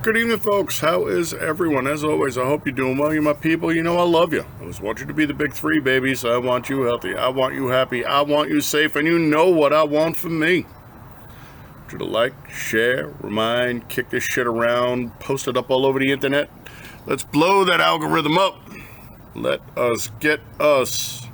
Good evening, folks. How is everyone? As always, I hope you're doing well. You my people, you know I love you. I just want you to be the big three, baby. So I want you healthy. I want you happy. I want you safe. And you know what I want from me. I want you to like, share, remind, kick this shit around, post it up all over the internet. Let's blow that algorithm up. Let us get us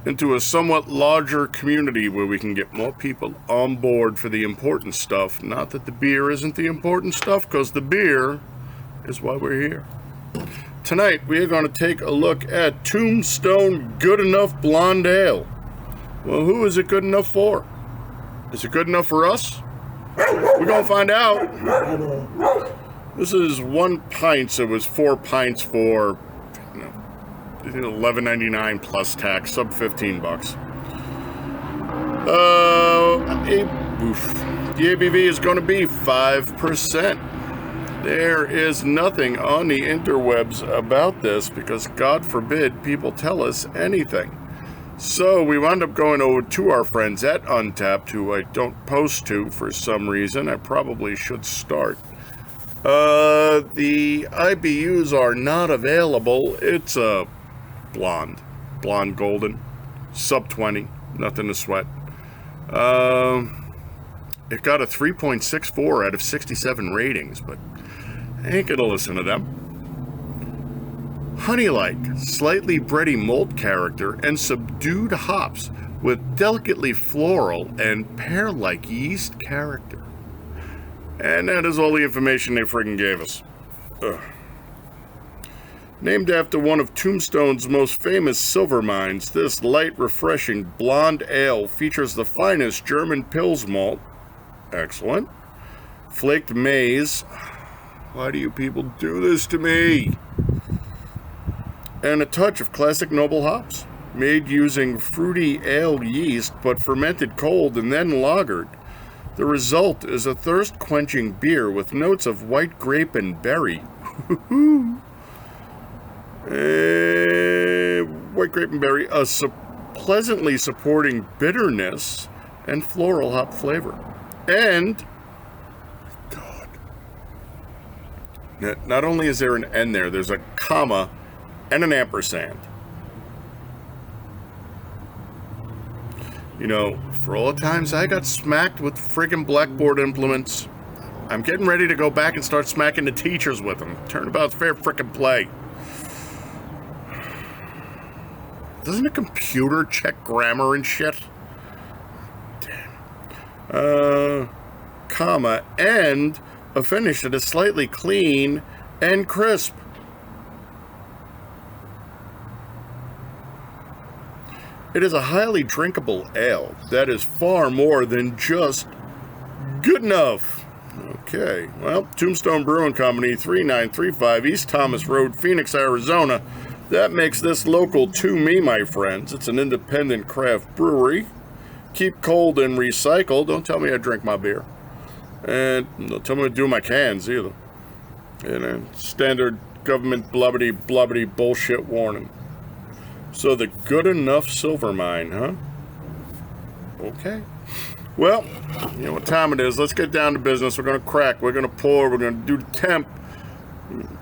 into a somewhat larger community where we can get more people on board for the important stuff. Not that the beer isn't the important stuff, because the beer is why we're here. Tonight, we are going to take a look at Tombstone Good Enough Blonde Ale. Well, who is it good enough for? Is it good enough for us? We're going to find out. This is 1 pint, so it was 4 pints for $11.99 plus tax, sub $15. The ABV is going to be 5%. There is nothing on the interwebs about this because, God forbid, people tell us anything. So we wound up going over to our friends at Untapped, who I don't post to for some reason. I probably should start. The IBUs are not available. It's a blonde golden, sub 20, nothing to sweat. It got a 3.64 out of 67 ratings, but I ain't gonna listen to them. Honey-like, slightly bready malt character and subdued hops with delicately floral and pear-like yeast character. And that is all the information they friggin' gave us. Ugh. Named after one of Tombstone's most famous silver mines, this light, refreshing blonde ale features the finest German Pils malt. Excellent. Flaked maize. Why do you people do this to me? And a touch of classic noble hops. Made using fruity ale yeast, but fermented cold and then lagered. The result is a thirst-quenching beer with notes of white grape and berry. White grape and berry, pleasantly supporting bitterness and floral hop flavor. And, God, not only is there an N there, there's a comma and an ampersand. You know, for all the times I got smacked with friggin' blackboard implements, I'm getting ready to go back and start smacking the teachers with them. Turnabout's fair frickin' play. Doesn't a computer check grammar and shit? Damn. Comma, and a finish that is slightly clean and crisp. It is a highly drinkable ale that is far more than just good enough. Okay, well, Tombstone Brewing Company, 3935 East Thomas Road, Phoenix, Arizona. That makes this local to me, my friends. It's an independent craft brewery. Keep cold and recycle. Don't tell me I drink my beer. And don't tell me to do my cans either. You know, standard government blubbity bullshit warning. So the good enough silver mine, huh? Okay. Well, you know what time it is. Let's get down to business. We're going to crack. We're going to pour. We're going to do temp.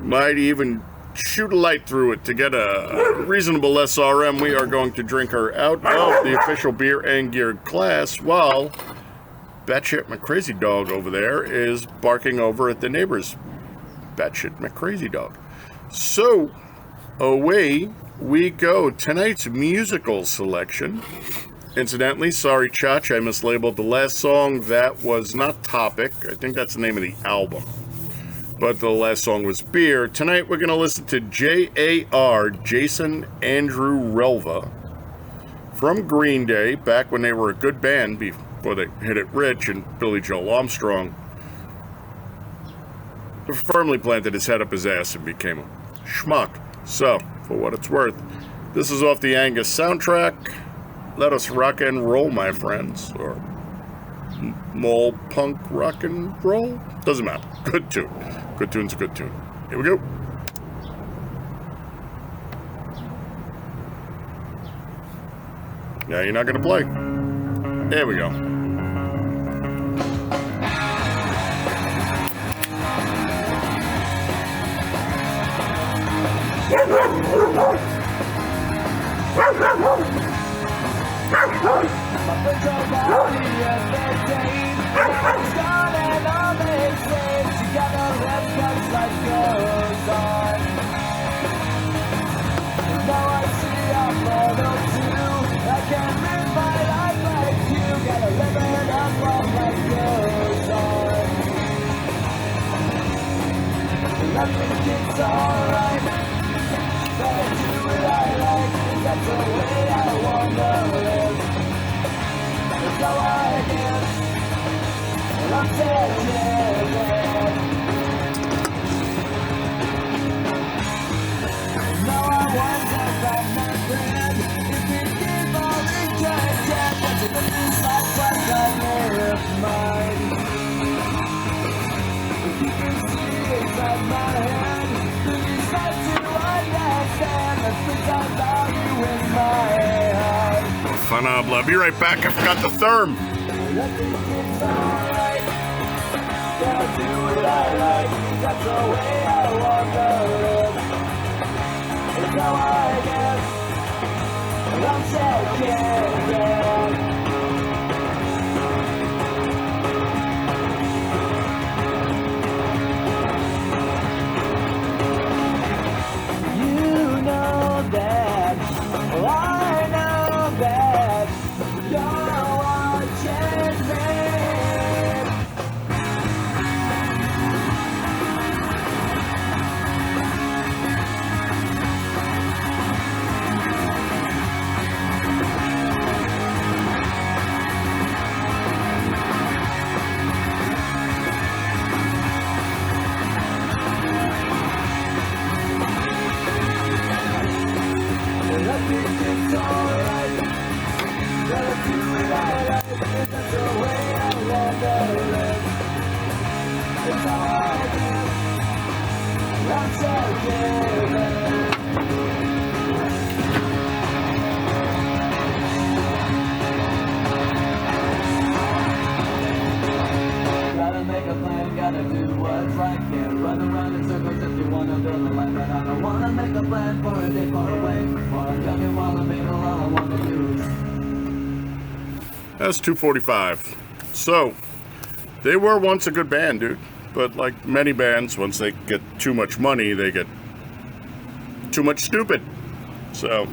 Might even shoot a light through it to get a reasonable SRM. We are going to drink her out of the official beer and gear class while Batshit McCrazy Dog over there is barking over at the neighbors. Batshit McCrazy Dog. So, away we go. Tonight's musical selection. Incidentally, sorry, Chach, I mislabeled the last song. That was not Topic. I think that's the name of the album. But the last song was Beer. Tonight we're going to listen to J.A.R. Jason Andrew Relva from Green Day, back when they were a good band before they hit it rich, and Billy Joel Armstrong firmly planted his head up his ass and became a schmuck. So, for what it's worth, this is off the Angus soundtrack. Let us rock and roll, my friends. Or mole punk rock and roll? Doesn't matter. Good tune. Good tune's a good tune. Here we go. Now you're not going to play. There we go. it's gone and all they say is you gotta live 'cause life goes on. Now I see a photo too. I can't live my life like you. Gotta live it up while life goes on. I think it's alright. Gotta do what I like. That's the way I wanna live. That's how I am. And I'm taking it. Now I wonder about my friend. If we give all we can, what's it in this life like I live mine? If you can see inside my head, then you start to understand the things I value in my heart. Phenomenal. I'll be right back. I forgot the therm. I think it's alright. Gotta do what I like. That's the way I wanna live. It's how I am. And I'm taking it. You know that. Well, I know that. You're watching me. I think it's alright. Gotta do what I like. That's the way I wanna live. It's how I am. I'm taking it. Gotta make a plan, gotta do what's right. Can't run around in circles if you wanna build a life. But I don't wanna make a plan for a day far away. While I'm young and while I'm able, all I wanna do is. That's 245. So, they were once a good band, dude. But like many bands, once they get too much money, they get too much stupid. So,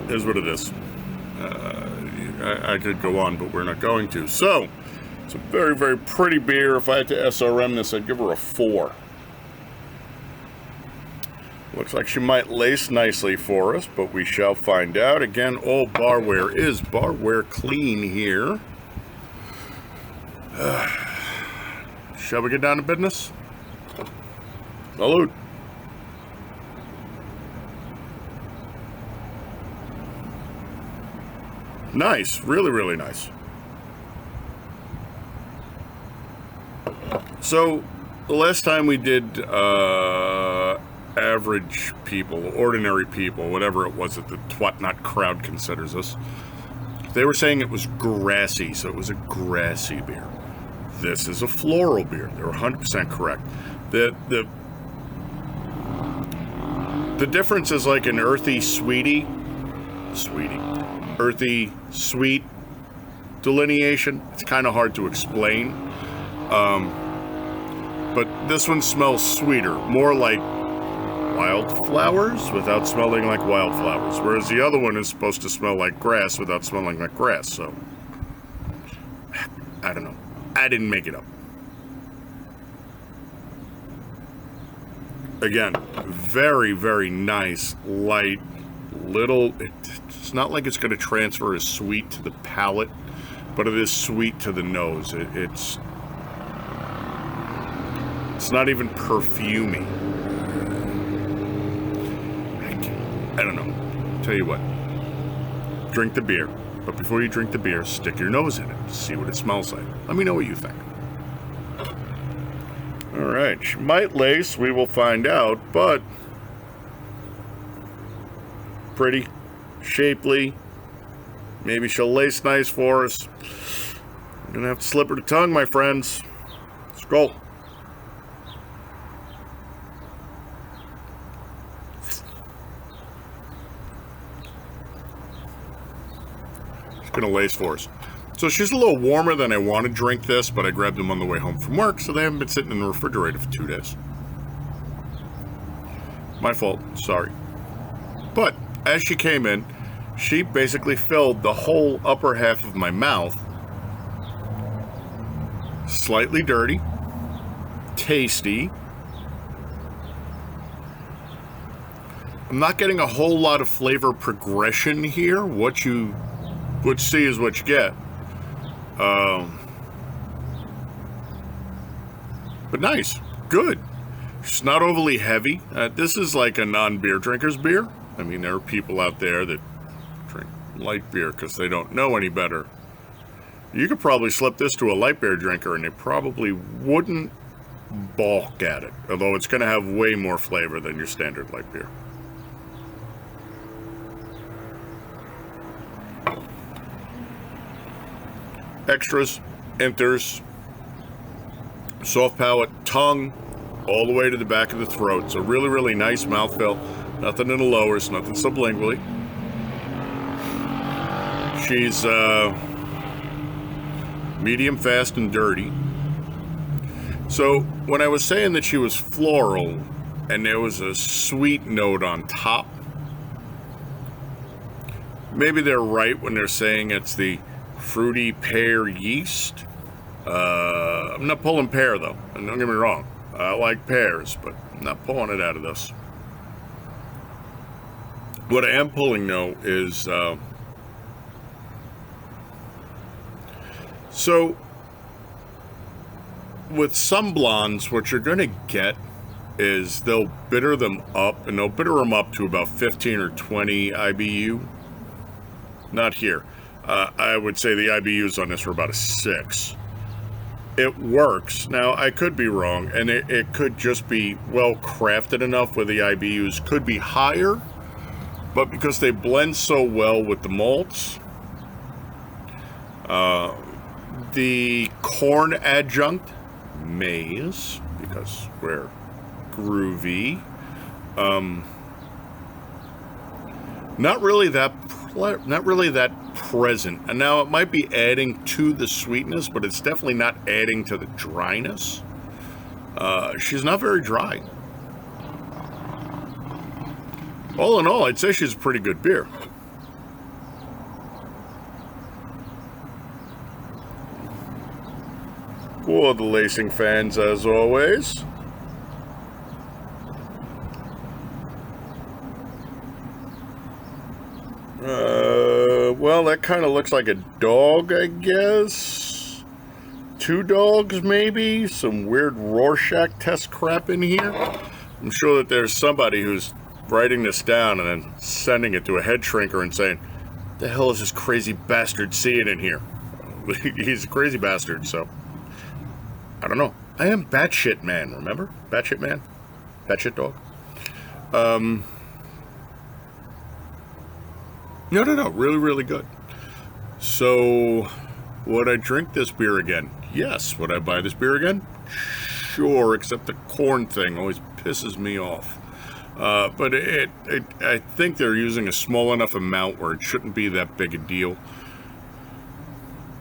is what it is. I could go on, but we're not going to. So, it's a very, very pretty beer. If I had to SRM this, I'd give her a 4. Looks like she might lace nicely for us, but we shall find out. Again, all barware is barware clean here. Shall we get down to business? Salute. Nice, really, really nice. So, the last time we did average people, ordinary people, whatever it was that the Twatnot crowd considers us, they were saying it was grassy, so it was a grassy beer. This is a floral beer. They're 100% correct. The difference is like an earthy, earthy, sweet delineation. It's kind of hard to explain. But this one smells sweeter, more like wildflowers without smelling like wildflowers. Whereas the other one is supposed to smell like grass without smelling like grass. So, I don't know. I didn't make it up. Again, very, very nice, light, little. It's not like it's going to transfer as sweet to the palate, but it is sweet to the nose. It's not even perfumey. I don't know. Tell you what. Drink the beer. But before you drink the beer, stick your nose in it. See what it smells like. Let me know what you think. Alright. She might lace. We will find out. But pretty. Shapely. Maybe she'll lace nice for us. I'm going to have to slip her the tongue, my friends. Skol. gonna lace for us. So she's a little warmer than I want to drink this, but I grabbed them on the way home from work, so they haven't been sitting in the refrigerator for 2 days. My fault, sorry. But as she came in, she basically filled the whole upper half of my mouth. Slightly dirty, tasty. I'm not getting a whole lot of flavor progression here. What you see is what you get. But nice, good. It's not overly heavy. This is like a non-beer drinker's beer. I mean, there are people out there that drink light beer because they don't know any better. You could probably slip this to a light beer drinker and they probably wouldn't balk at it, although it's going to have way more flavor than your standard light beer. Extras, enters, soft palate, tongue, all the way to the back of the throat. So really, really nice mouthfeel. Nothing in the lowers, nothing sublingually. She's medium, fast, and dirty. So when I was saying that she was floral and there was a sweet note on top, maybe they're right when they're saying it's the fruity pear yeast. I'm not pulling pear though, and don't get me wrong, I like pears, but I'm not pulling it out of this. What I am pulling though is so with some blondes, what you're going to get is they'll bitter them up, and they'll bitter them up to about 15 or 20 IBU. Not here. I would say the IBUs on this were about a 6. It works. Now, I could be wrong, and it could just be well crafted enough where the IBUs could be higher, but because they blend so well with the malts, the corn adjunct, maize, because we're groovy, not really that present. And now it might be adding to the sweetness, but it's definitely not adding to the dryness. She's not very dry. All in all, I'd say she's a pretty good beer. For the lacing fans, as always. Well, that kind of looks like a dog, I guess. 2 dogs, maybe? Some weird Rorschach test crap in here. I'm sure that there's somebody who's writing this down and then sending it to a head shrinker and saying, the hell is this crazy bastard seeing in here? He's a crazy bastard, so I don't know. I am batshit man, remember? Batshit man? Batshit dog? No. Really, really good. So, would I drink this beer again? Yes. Would I buy this beer again? Sure, except the corn thing always pisses me off. But I think they're using a small enough amount where it shouldn't be that big a deal.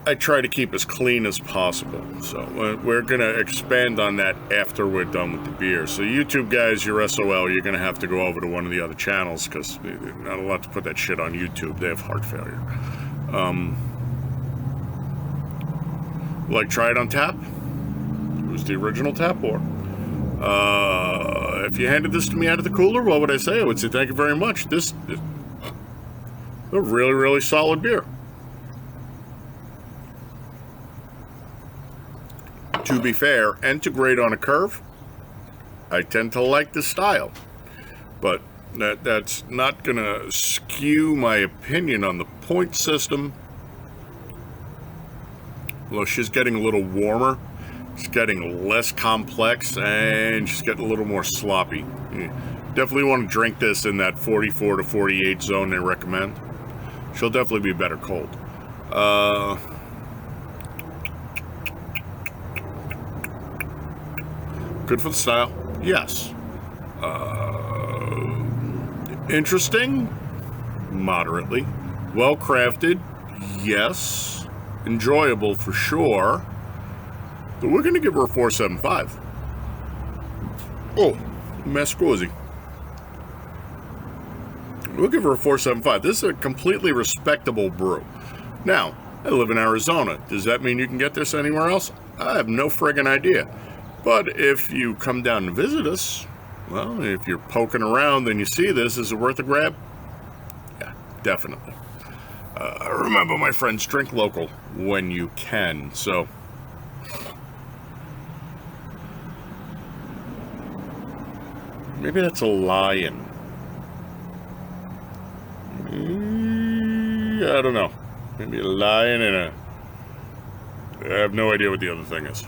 I try to keep as clean as possible, so we're going to expand on that after we're done with the beer. So YouTube guys, your SOL, you're going to have to go over to one of the other channels because they're not allowed to put that shit on YouTube. They have heart failure. Like, try it on tap? Who's the original tap or? If you handed this to me out of the cooler, what would I say? I would say thank you very much. This is a really, really solid beer. To be fair, and to grade on a curve, I tend to like the style. But that's not going to skew my opinion on the point system. Well, she's getting a little warmer. She's getting less complex, and she's getting a little more sloppy. You definitely want to drink this in that 44 to 48 zone they recommend. She'll definitely be better cold. Good for the style? Yes. Interesting? Moderately. Well crafted? yes. Enjoyable for sure. But we're going to give her a 4.75. Oh, Mascosi. We'll give her a 4.75. This is a completely respectable brew. Now, I live in Arizona. Does that mean you can get this anywhere else? I have no friggin' idea. But if you come down and visit us, well, if you're poking around and you see this, is it worth a grab? Yeah, definitely. Remember, my friends, drink local when you can. So, maybe that's a lion. I don't know. Maybe a lion and a... I have no idea what the other thing is.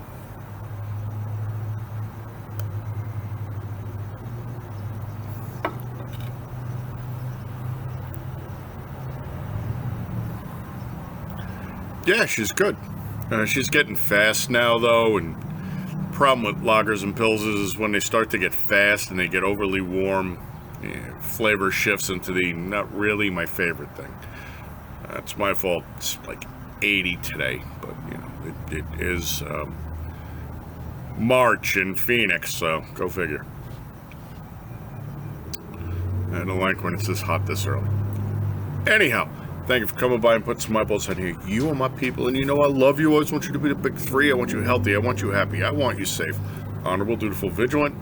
Yeah, she's good. She's getting fast now, though, and the problem with lagers and pilsners is when they start to get fast and they get overly warm, flavor shifts into the not really my favorite thing. It's my fault. It's like 80 today, but you know it is March in Phoenix, so go figure. I don't like when it's this hot this early. Anyhow, thank you for coming by and putting some eyeballs on here. You are my people, and you know I love you. I always want you to be the big three. I want you healthy. I want you happy. I want you safe. Honorable, dutiful, vigilant.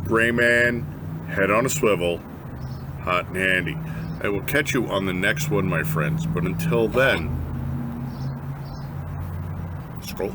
Gray man, head on a swivel, hot and handy. I will catch you on the next one, my friends. But until then, Skal.